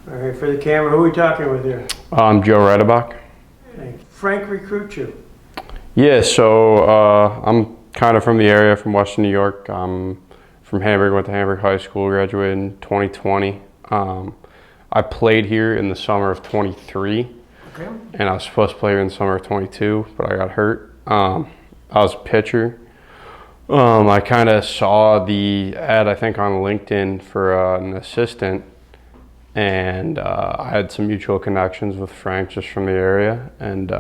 All right, for the camera, who are we talking with here? I'm Joe Redebach. Hey, Frank recruit you. Yeah, so I'm kind of from the area, from Western New York. I'm from Hamburg, went to Hamburg High School, graduated in 2020. I played here in the summer of 23, Okay. and I was supposed to play here in the summer of 22, but I got hurt. I was a pitcher. I kind of saw the ad, I think, on LinkedIn for an assistant, and I had some mutual connections with Frank just from the area, and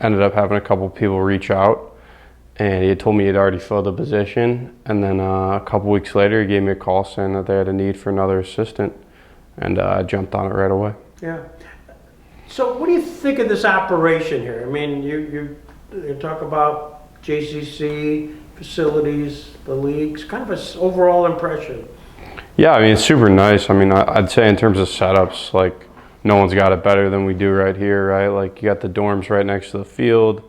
ended up having a couple people reach out, and he had told me he'd already filled the position, and then a couple weeks later he gave me a call saying that they had a need for another assistant, and I jumped on it right away. Yeah. So what do you think of this operation here? I mean, you talk about JCC, facilities, the leagues, kind of an overall impression. Yeah, I mean, it's super nice. I mean, I'd say in terms of setups, like, no one's got it better than we do right here, right? Like, you got the dorms right next to the field.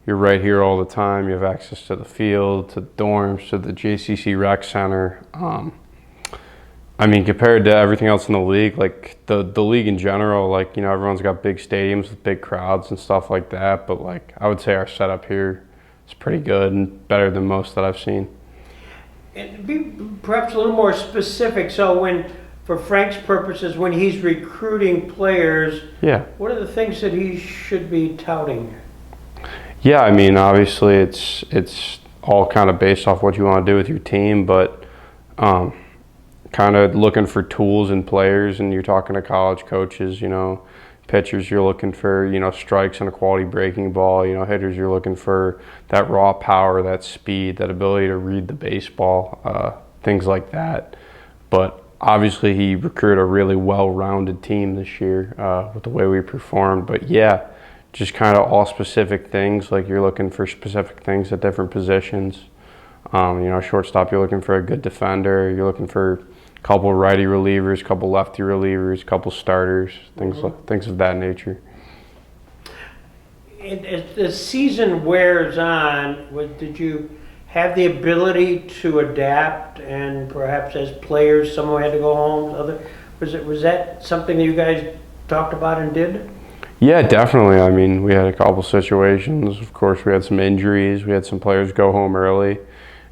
You're right here all the time. You have access to the field, to the dorms, to the JCC rec center. I mean, compared to everything else in the league, like, the league in general, like, you know, everyone's got big stadiums with big crowds and stuff like that. But, like, I would say our setup here is pretty good and better than most that I've seen. And be perhaps a little more specific. So for Frank's purposes, when he's recruiting players, yeah, what are the things that he should be touting? Yeah, I mean, obviously it's all kind of based off what you want to do with your team, but kind of looking for tools in players, and you're talking to college coaches, you know, pitchers, you're looking for, you know, strikes and a quality breaking ball. You know, hitters, you're looking for that raw power, that speed, that ability to read the baseball, things like that. But obviously he recruited a really well-rounded team this year with the way we performed. But yeah, just kind of all specific things. Like, you're looking for specific things at different positions. You know, shortstop, you're looking for a good defender. You're looking for a couple righty relievers, couple lefty relievers, couple starters, things of that nature. As the season wears on, did you have the ability to adapt, and perhaps as players, some had to go home? Was that something that you guys talked about and did? Yeah, definitely. I mean, we had a couple situations. Of course, we had some injuries. We had some players go home early.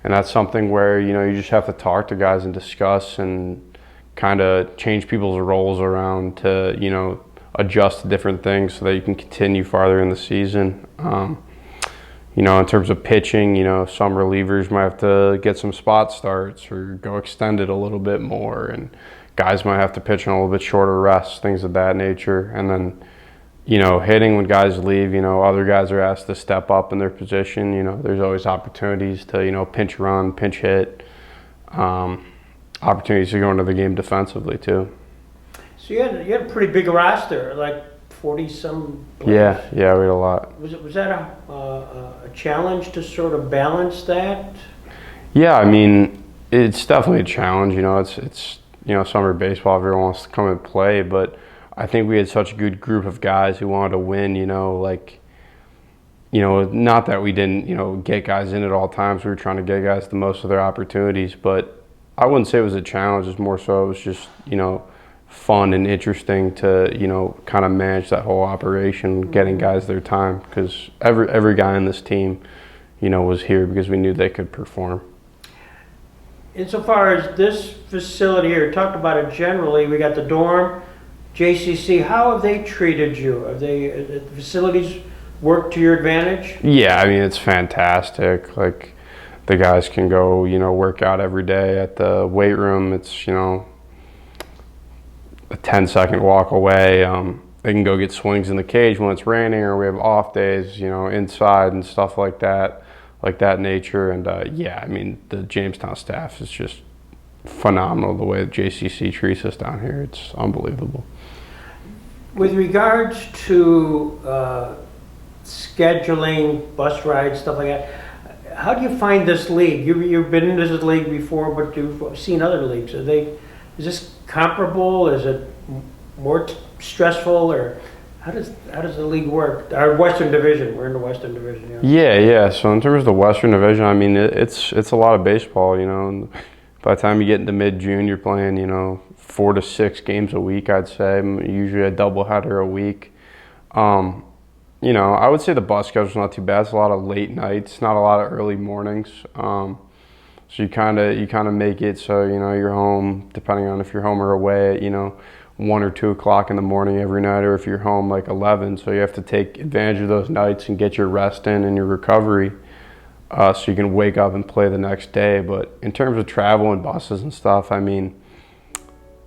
And that's something where, you know, you just have to talk to guys and discuss and kind of change people's roles around to, you know, adjust to different things so that you can continue farther in the season. You know, in terms of pitching, you know, some relievers might have to get some spot starts or go extended a little bit more. And guys might have to pitch on a little bit shorter rests, things of that nature. And then, you know, hitting, when guys leave, you know, other guys are asked to step up in their position. You know, there's always opportunities to, you know, pinch run, pinch hit, opportunities to go into the game defensively too. So you had a pretty big roster, like 40-some players. Yeah, we had a lot. Was that a challenge to sort of balance that? Yeah, I mean, it's definitely a challenge. You know, it's you know, summer baseball, everyone wants to come and play, but I think we had such a good group of guys who wanted to win, you know, like, you know, not that we didn't, you know, get guys in at all times. We were trying to get guys the most of their opportunities, but I wouldn't say it was a challenge. It's more so it was just, you know, fun and interesting to, you know, kind of manage that whole operation, getting guys their time, because every guy in this team, you know, was here because we knew they could perform. Insofar as this facility here, talked about it generally, we got the dorm, JCC, how have they treated you? Have the facilities worked to your advantage? Yeah, I mean, it's fantastic. Like, the guys can go, you know, work out every day at the weight room. It's, you know, a 10-second walk away. They can go get swings in the cage when it's raining, or we have off days, you know, inside and stuff like that nature. And yeah, I mean, the Jamestown staff is just phenomenal. The way the JCC treats us down here, it's unbelievable. With regards to scheduling, bus rides, stuff like that, how do you find this league? You've been in this league before, but you've seen other leagues. Is this comparable? Is it more stressful, or how does the league work? Our Western Division. We're in the Western Division. Yeah. So in terms of the Western Division, I mean, it's a lot of baseball, you know. And by the time you get into mid-June, you're playing, you know, 4 to 6 games a week, I'd say, usually a doubleheader a week. I would say the bus schedule's not too bad. It's a lot of late nights, not a lot of early mornings. So you kind of make it so you're home, depending on if you're home or away at 1 or 2 o'clock in the morning every night, or if you're home like 11. So you have to take advantage of those nights and get your rest in and your recovery, so you can wake up and play the next day. But in terms of travel and buses and stuff,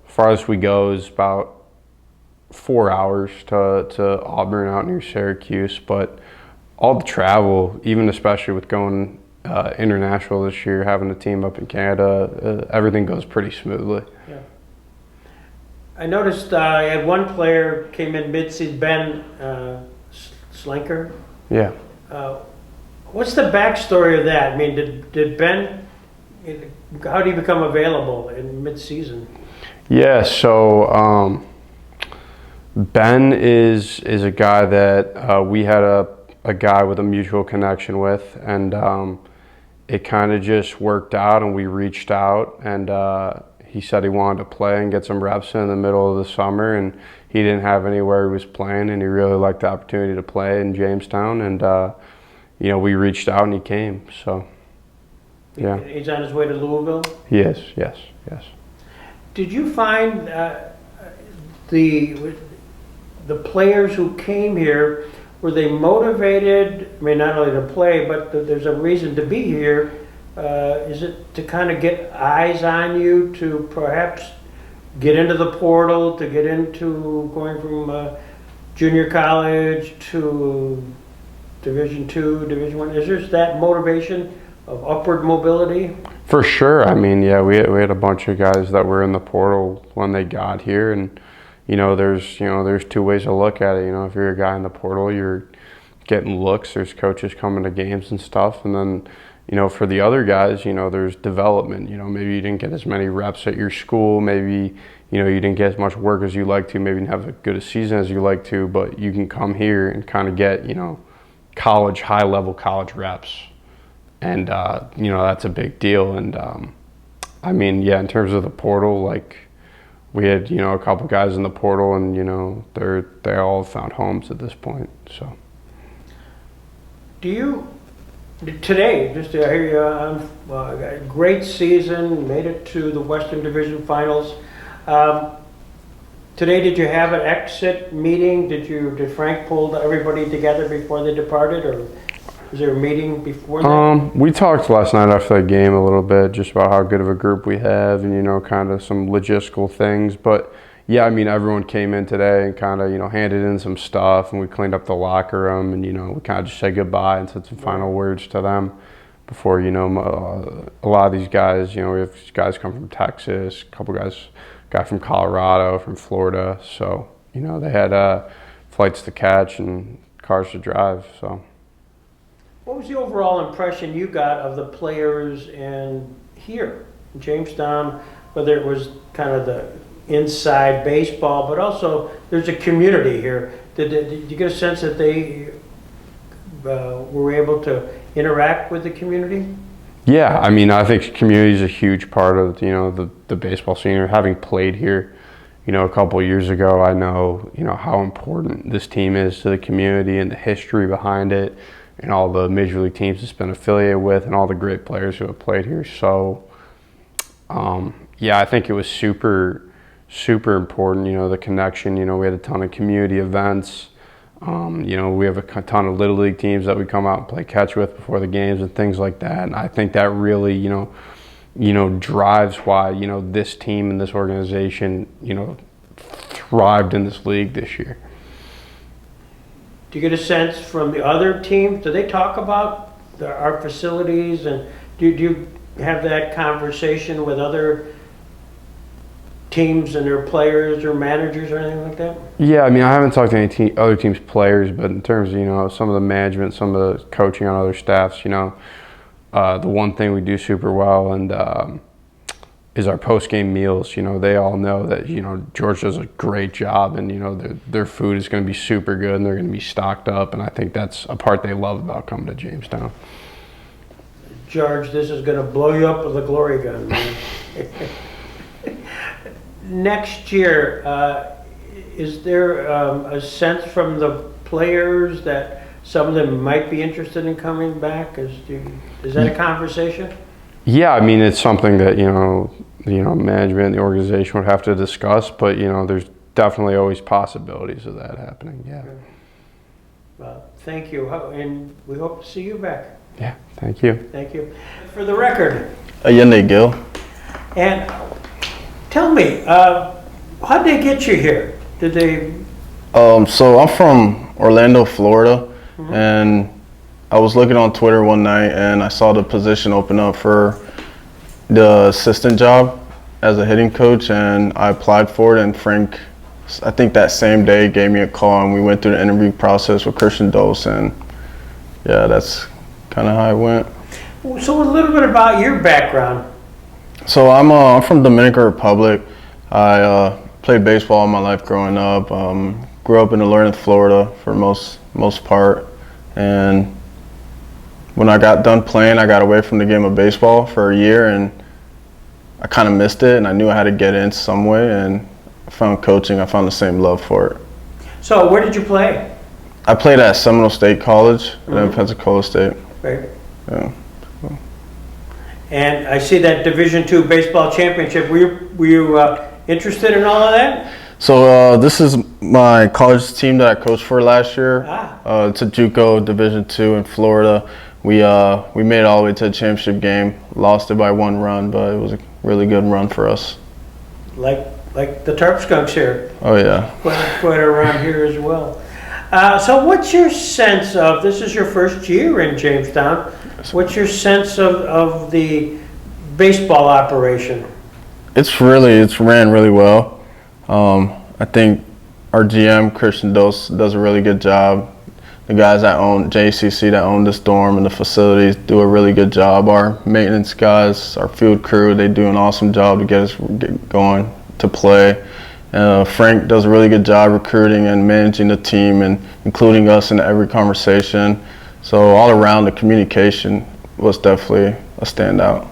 farthest we go is about 4 hours to Auburn out near Syracuse. But all the travel, even especially with going international this year, having a team up in Canada, everything goes pretty smoothly. Yeah. I noticed I had one player came in mid-season, Ben Slinker. Yeah. What's the backstory of that? Did Ben, how did he become available in mid-season? Yeah, so Ben is a guy that we had a guy with a mutual connection with, and it kind of just worked out, and we reached out, and he said he wanted to play and get some reps in the middle of the summer, and he didn't have anywhere he was playing, and he really liked the opportunity to play in Jamestown, and we reached out and he came. So yeah, he's on his way to Louisville. He is. Yes. Did you find the players who came here, were they motivated? Not only to play, but there's a reason to be here. Is it to kind of get eyes on you to perhaps get into the portal, to get into going from junior college to Division II, Division I? Is there that motivation of upward mobility? For sure. We had a bunch of guys that were in the portal when they got here, and there's 2 ways to look at it. If you're a guy in the portal, you're getting looks. There's coaches coming to games and stuff, and then for the other guys, there's development. Maybe you didn't get as many reps at your school. Maybe you didn't get as much work as you like to. Maybe you didn't have as good a season as you like to. But you can come here and kind of get high level college reps, and that's a big deal. And in terms of the portal, we had a couple guys in the portal, and they all found homes at this point. So today, just to hear you on a great season, made it to the Western Division Finals. Today, did you have an exit meeting? Did Frank pull everybody together before they departed, or was there a meeting before that? We talked last night after that game a little bit, just about how good of a group we have, and kind of some logistical things. But yeah, everyone came in today and kind of handed in some stuff, and we cleaned up the locker room, and we kind of just said goodbye and said some final words to them before a lot of these guys. We have guys come from Texas, a couple guy from Colorado, from Florida, so they had flights to catch and cars to drive. So what was the overall impression you got of the players here in Jamestown, whether it was kind of the inside baseball, but also there's a community here? Did you get a sense that they were able to interact with the community? Yeah, I think community is a huge part of the baseball scene. Having played here, a couple of years ago, I know how important this team is to the community and the history behind it, and all the major league teams it's been affiliated with, and all the great players who have played here. So, I think it was super important. The connection. We had a ton of community events. We have a ton of Little League teams that we come out and play catch with before the games and things like that. And I think that really, drives why, this team and this organization, thrived in this league this year. Do you get a sense from the other teams? Do they talk about our facilities, and do you have that conversation with other teams and their players or managers or anything like that? Yeah, I haven't talked to any other teams' players, but in terms of some of the management, some of the coaching on other staffs, the one thing we do super well and is our post-game meals. They all know that George does a great job, and their food is going to be super good, and they're going to be stocked up, and I think that's a part they love about coming to Jamestown. George, this is going to blow you up with a glory gun, man. next year, is there a sense from the players that some of them might be interested in coming back? Is that a conversation? Yeah, I mean, it's something that, management and the organization would have to discuss, but, there's definitely always possibilities of that happening, yeah. Well, thank you, and we hope to see you back. Yeah, thank you. Thank you. For the record. Ayende Gil. And tell me, how'd they get you here? Did they? So I'm from Orlando, Florida, and I was looking on Twitter one night and I saw the position open up for the assistant job as a hitting coach, and I applied for it, and Frank, I think that same day, gave me a call, and we went through the interview process with Christian Dose, and yeah, that's kind of how it went. So a little bit about your background. So I'm from Dominican Republic. I played baseball all my life growing up. Grew up in Orlando, Florida for most part, and when I got done playing, I got away from the game of baseball for a year, and I kind of missed it, and I knew I had to get in some way, and I found coaching. I found the same love for it. So where did you play? I played at Seminole State College and then Pensacola State. Right. Yeah. And I see that Division II baseball championship. Were you interested in all of that? So this is my college team that I coached for last year. It's a JUCO Division II in Florida. We made it all the way to the championship game. Lost it by 1 run, but it was a really good run for us. Like the Tarp Skunks here. Oh yeah. Quite a run here as well. So what's your sense of, this is your first year in Jamestown, what's your sense of the baseball operation? It's ran really well. I think our GM, Christian Dose, does a really good job. The guys that own JCC, that own this dorm and the facilities, do a really good job. Our maintenance guys, our field crew, they do an awesome job to get us going to play. Frank does a really good job recruiting and managing the team and including us in every conversation. So all around, the communication was definitely a standout.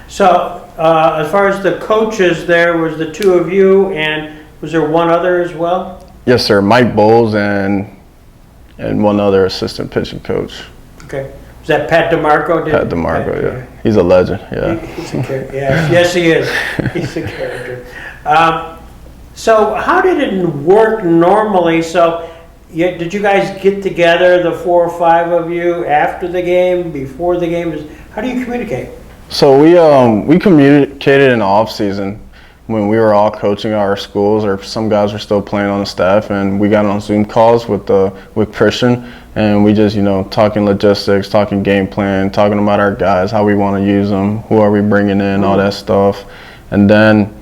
So as far as the coaches, there was the 2 of you, and was there one other as well? Yes, sir. Mike Bowles and one other assistant pitching coach. Okay. Was that Pat DeMarco? Pat DeMarco, yeah. He's a legend, yeah. He's a character. Yeah. Yes, he is. He's a character. So how did it work normally? So did you guys get together, the 4 or 5 of you, after the game, before the game? How do you communicate? So we communicated in the off season when we were all coaching our schools, or some guys were still playing on the staff, and we got on Zoom calls with Christian, and we just talking logistics, talking game plan, talking about our guys, how we want to use them, who are we bringing in, all that stuff. And then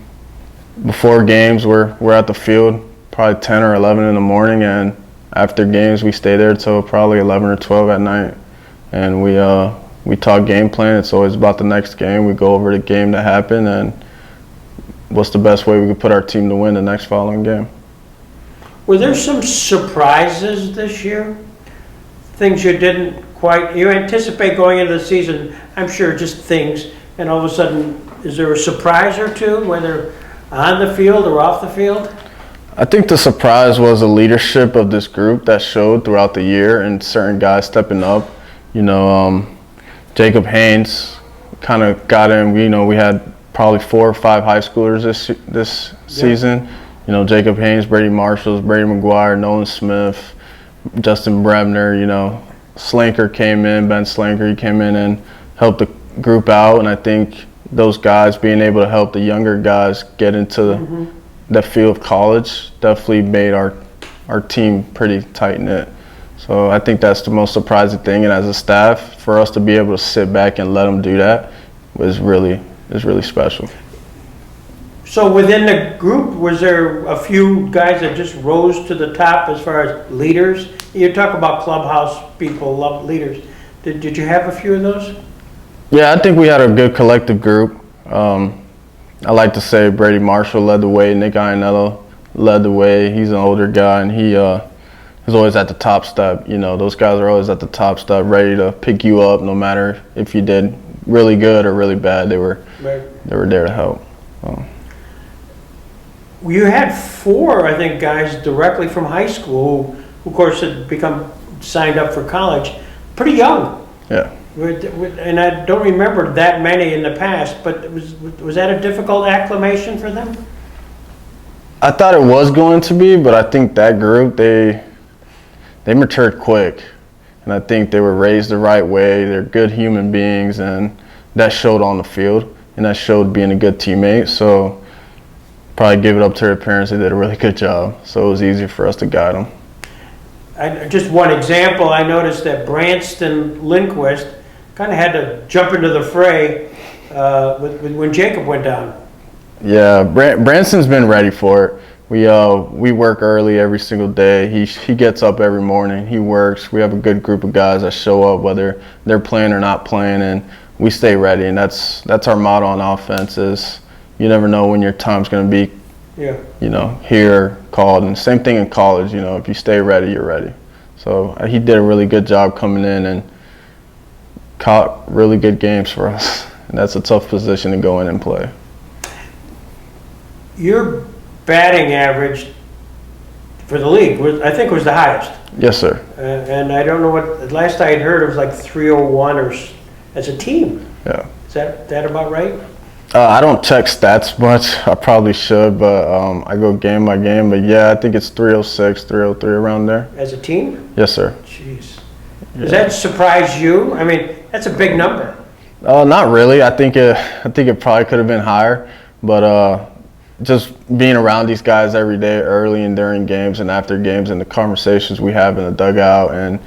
before games, we're at the field probably 10 or 11 in the morning, and after games we stay there till probably 11 or 12 at night, and we talk game plan. It's always about the next game. We go over the game that happened and what's the best way we could put our team to win the next following game. Were there some surprises this year? Things you didn't you anticipate going into the season, I'm sure, just things, and all of a sudden, is there a surprise or two, whether on the field or off the field? I think the surprise was the leadership of this group that showed throughout the year, and certain guys stepping up. Jacob Haynes kind of got in. We had probably 4 or 5 high schoolers this season. Jacob Haynes, Brady Marshalls, Brady McGuire, Nolan Smith, Justin Brebner. Slanker came in, Ben Slanker. He came in and helped the group out, and I think those guys being able to help the younger guys get into the field of college definitely made our team pretty tight-knit. So I think that's the most surprising thing, and as a staff, for us to be able to sit back and let them do that is really special. So within the group, was there a few guys that just rose to the top as far as leaders? You talk about clubhouse people, love leaders. Did you have a few of those? Yeah, I think we had a good collective group. I like to say Brady Marshall led the way, Nick Iannello led the way. He's an older guy, and he is always at the top step. Those guys are always at the top step, ready to pick you up no matter if you did really good or really bad. They were there to help. You had 4, I think, guys directly from high school who of course, had become signed up for college pretty young. Yeah. And I don't remember that many in the past, but was that a difficult acclimation for them? I thought it was going to be, but I think that group, they matured quick. And I think they were raised the right way. They're good human beings, and that showed on the field, and that showed being a good teammate. So probably give it up to their parents. They did a really good job. So it was easy for us to guide them. Just one example, I noticed that Branston Lindquist kind of had to jump into the fray when Jacob went down. Yeah, Branston's been ready for it. We work early every single day. He gets up every morning. He works. We have a good group of guys that show up whether they're playing or not playing, and we stay ready. And that's our motto on offense is you never know when your time's going to be. Yeah. Here, called, and same thing in college. If you stay ready, you're ready. So he did a really good job coming in and caught really good games for us. And that's a tough position to go in and play. Your batting average for the league I think was the highest. Yes, sir. And I don't know what last I had heard it was like 301 as a team. Yeah. Is that about right? I don't check stats much. I probably should, but I go game by game. But yeah, I think it's 306, 303 around there. As a team? Yes, sir. Jeez. Does that surprise you? I mean, that's a big number. Not really. I think it probably could have been higher, but just being around these guys every day, early and during games and after games, and the conversations we have in the dugout, and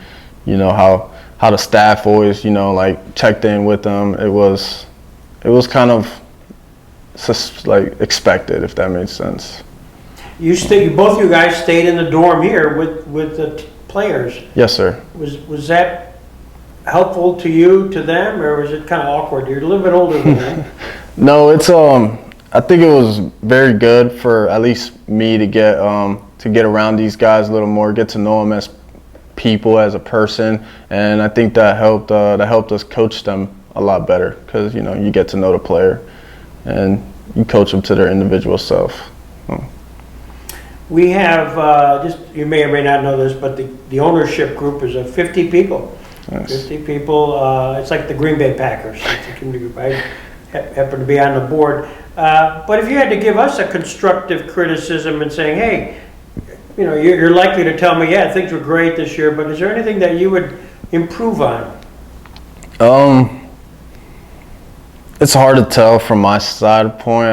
how the staff always like checked in with them. It was kind of like expected, if that makes sense. Both you guys stayed in the dorm here with the players. Yes, sir. Was that helpful to you, to them, or was it kind of awkward? You're a little bit older than them. No, it's I think it was very good for at least me to get around these guys a little more, get to know them as people, as a person, and I think that helped us coach them a lot better because you get to know the player and you coach them to their individual self. We have you may or may not know this, but the ownership group is of 50 people. Nice. 50 people. It's like the Green Bay Packers. It's a community group. I happen to be on the board. But if you had to give us a constructive criticism and saying, hey, you're likely to tell me, yeah, things were great this year, but is there anything that you would improve on? It's hard to tell from my side point.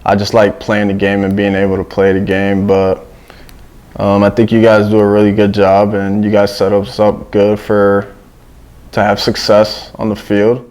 I just like playing the game and being able to play the game, but I think you guys do a really good job, and you guys set us up good to have success on the field.